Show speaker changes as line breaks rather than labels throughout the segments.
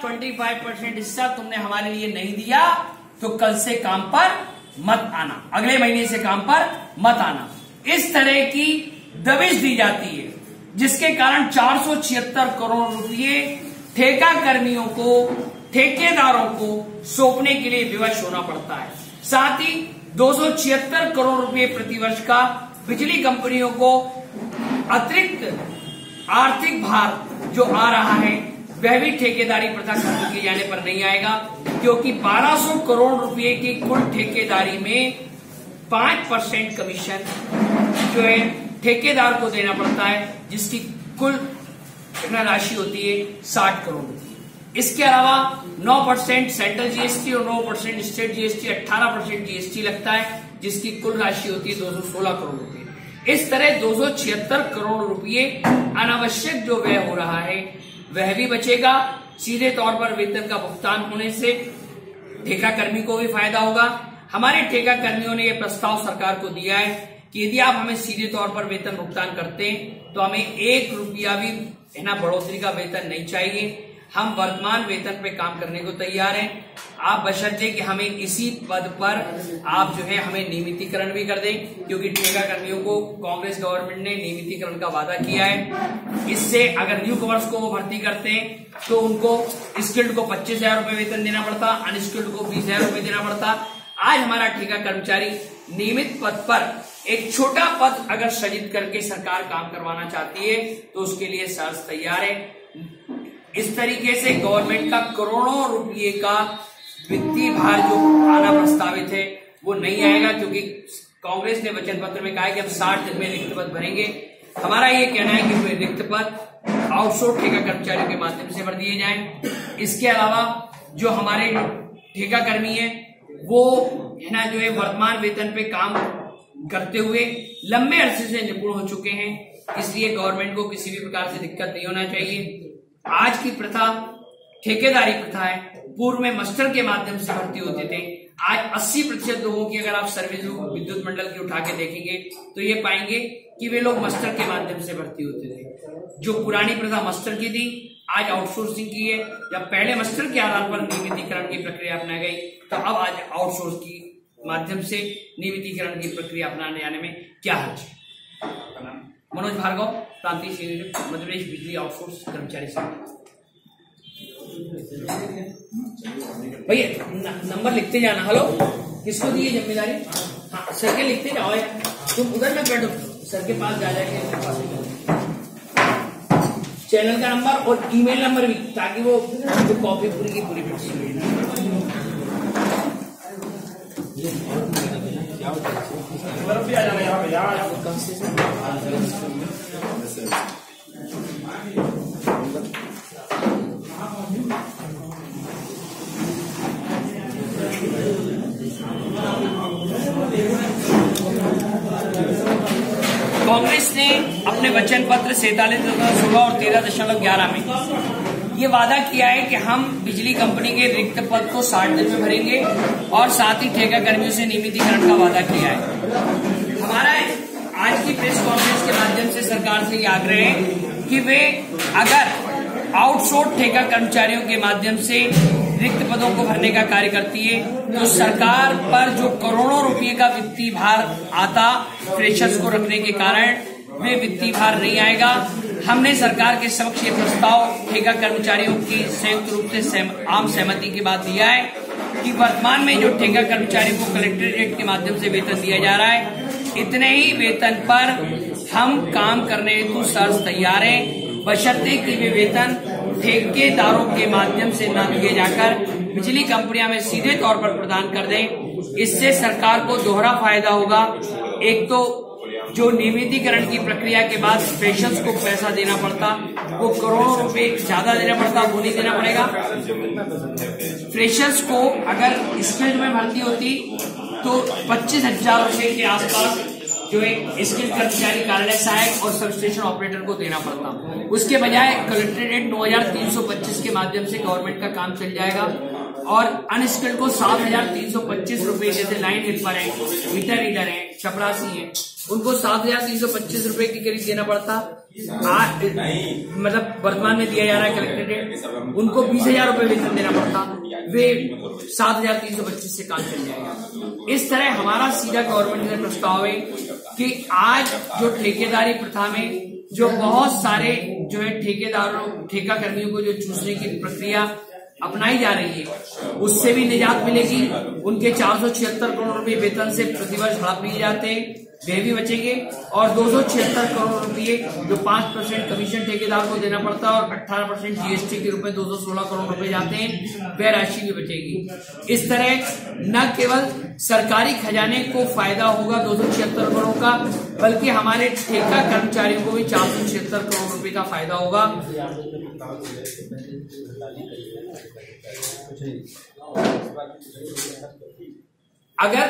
25% हिस्सा तुमने हमारे लिए नहीं दिया तो कल से काम पर मत आना, अगले महीने से काम पर मत आना। इस तरह की दबिश दी जाती है, जिसके कारण 476 करोड़ रुपए ठेका कर्मियों को, ठेकेदारों को सौंपने के लिए विवश होना पड़ता है। साथ ही 276 करोड़ रुपए प्रतिवर्ष का बिजली कंपनियों को अतिरिक्त आर्थिक भार जो आ रहा है वह भी ठेकेदारी प्रथा खत्म किए जाने पर नहीं आएगा, क्योंकि 1200 करोड़ रुपए की कुल ठेकेदारी में 5% कमीशन जो है ठेकेदार को देना पड़ता है, जिसकी कुल राशि होती है 60 करोड़ रुपए। इसके अलावा 9% सेंट्रल जीएसटी और 9% स्टेट जीएसटी, 18% जीएसटी लगता है, जिसकी कुल राशि होती है 216 करोड़ रुपए। इस तरह 276 करोड़ रुपए अनावश्यक जो व्यय हो रहा है वह भी बचेगा। सीधे तौर पर वेतन का भुगतान होने से ठेका कर्मी को भी फायदा होगा। हमारे ठेका कर्मियों ने यह प्रस्ताव सरकार को दिया है कि यदि आप हमें सीधे तौर पर वेतन भुगतान करते हैं तो हमें 1 रुपया भी बढ़ोतरी का वेतन नहीं चाहिए। हम वर्तमान वेतन पे काम करने को तैयार हैं, आप बशर्ते कि हमें इसी पद पर आप जो है हमें नियमितीकरण भी कर दें, क्योंकि ठेका कर्मियों को कांग्रेस गवर्नमेंट ने नियमितीकरण का वादा किया है। इससे अगर न्यू कमर्स को वो भर्ती करते हैं तो उनको स्किल्ड को 25,000 रुपए वेतन देना पड़ता, अनस्किल्ड को 20,000 रुपए देना पड़ता। आज हमारा ठेका कर्मचारी नियमित पद पर एक छोटा पद अगर सृजित करके सरकार काम करवाना चाहती है तो उसके लिए सर्च तैयार है। इस तरीके से गवर्नमेंट का करोड़ों रुपए का वित्तीय भार जो आना प्रस्तावित है वो नहीं आएगा, क्योंकि कांग्रेस ने वचन पत्र में कहा है कि हम 60 दिन में रिक्त पद भरेंगे। हमारा ये कहना है कि वे रिक्त पद आउटसोर्स ठेका कर्मचारियों के माध्यम से भर दिए जाएं। इसके अलावा जो हमारे ठेका कर्मी है वो जो है वर्तमान वेतन पे काम करते हुए लंबे अरसे से निपुण हो चुके हैं, इसलिए गवर्नमेंट को किसी भी प्रकार से दिक्कत नहीं होना चाहिए। आज की प्रथा ठेकेदारी प्रथा है। पूर्व में मस्टर के माध्यम से भर्ती होते थे। आज 80% लोगों की अगर आप सर्विस विद्युत मंडल की उठा के देखेंगे तो ये पाएंगे कि वे लोग मस्टर के माध्यम से भर्ती होते थे। जो पुरानी प्रथा मस्टर की थी आज आउटसोर्सिंग की है। जब पहले मस्टर के आधार पर नियमितीकरण की प्रक्रिया अपनाई गई तो अब आज आउटसोर्स की माध्यम से नियमितीकरण की प्रक्रिया अपनाने जाने में क्या हर्ज है। मनोज भार्गव, प्रांतीय संयोजक, मध्य प्रदेश बिजली आउटसोर्स कर्मचारी संघ। भैया नंबर लिखते जाना। हेलो, किसको दी है जिम्मेदारी? हाँ, सर के लिखते जाओ यार, तुम उधर ना बैठो, सर के पास जा जाके चैनल का नंबर और ईमेल नंबर भी, ताकि वो कॉपी पूरी की पूरी कांग्रेस ने अपने वचन पत्र 47.16 और 13.11 में ये वादा किया है कि हम बिजली कंपनी के रिक्त पद को 60 दिन में भरेंगे और साथ ही ठेका कर्मियों से नियमितीकरण का वादा किया है। हमारा आज की प्रेस कॉन्फ्रेंस के माध्यम से सरकार से ये आग्रह है कि वे अगर आउटसोर्स ठेका कर्मचारियों के माध्यम से रिक्त पदों को भरने का कार्य करती है तो सरकार पर जो करोड़ों रुपए का वित्तीय भार आता फ्रेशर्स को रखने के कारण वे वित्तीय भार नहीं आएगा। हमने सरकार के समक्ष ये प्रस्ताव ठेका कर्मचारियों की संयुक्त रूप से आम सहमति के बाद दिया है कि वर्तमान में जो ठेका कर्मचारियों को कलेक्ट्रेट रेट के माध्यम से वेतन दिया जा रहा है, इतने ही वेतन पर हम काम करने हेतु सर्च तैयार हैं, बशर्ते कि वे वेतन ठेकेदारों के माध्यम से न दिए जाकर बिजली कंपनियां में सीधे तौर पर प्रदान कर दें। इससे सरकार को दोहरा फायदा होगा। एक तो जो नियमितीकरण की प्रक्रिया के बाद फ्रेशर्स को पैसा देना पड़ता, वो करोड़ों रुपए ज्यादा देना पड़ता, वो नहीं देना पड़ेगा। फ्रेशर्स को अगर स्किल्ड में भर्ती होती तो 25,000 रुपए के आसपास जो है स्किल्ड कर्मचारी कार्यालय सहायक और सब स्टेशन ऑपरेटर को देना पड़ता। उसके बजाय कलेक्ट्रेट रेट 9,325 के माध्यम से गवर्नमेंट का काम चल जाएगा और अनस्किल्ड को 7,325 रुपए, जैसे लाइन हेल्पर है, मीटर रीडर है, चपरासी हैं, उनको 7,325 रुपए के करीब देना पड़ता, मतलब वर्तमान में दिया जा रहा है कलेक्टर रेट, उनको 20,000 रुपए वेतन देना पड़ता, वे 7,325 से काम चल जाएगा। इस तरह हमारा सीधा गवर्नमेंट से प्रस्ताव है कि आज जो ठेकेदारी प्रथा में जो बहुत सारे जो है ठेकेदारों ठेका कर्मियों को जो चूसने की प्रक्रिया अपनाई जा रही है, उससे भी निजात मिलेगी। उनके 476 करोड़ रुपए वेतन से प्रतिवर्ष हड़प लिए जाते हैं, वे भी बचेंगे, और 276 करोड़ रुपए जो 5% कमीशन ठेकेदार को देना पड़ता है और 18% जीएसटी के रूप में 216 करोड़ रुपए जाते हैं, वह राशि भी बचेगी। इस तरह न केवल सरकारी खजाने को फायदा होगा 276 करोड़ का, बल्कि हमारे ठेका कर्मचारियों को भी 476 करोड़ रुपए का फायदा होगा। अगर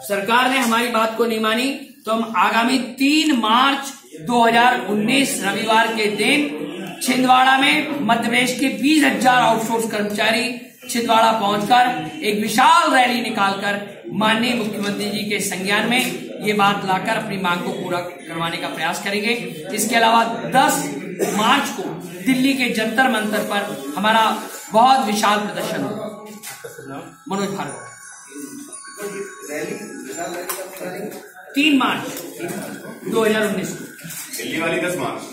सरकार ने हमारी बात को नहीं मानी तो हम आगामी 3 मार्च 2019 रविवार के दिन छिंदवाड़ा में मध्य प्रदेश के 20,000 आउटसोर्स कर्मचारी छिंदवाड़ा पहुंचकर एक विशाल रैली निकालकर माननीय मुख्यमंत्री जी के संज्ञान में ये बात लाकर अपनी मांग को पूरा करवाने का प्रयास करेंगे। इसके अलावा 10 मार्च को दिल्ली के जंतर मंतर पर हमारा बहुत विशाल प्रदर्शन होगा। मनोज भार्गव, 3 मार्च 2019
दिल्ली वाली 10 मार्च।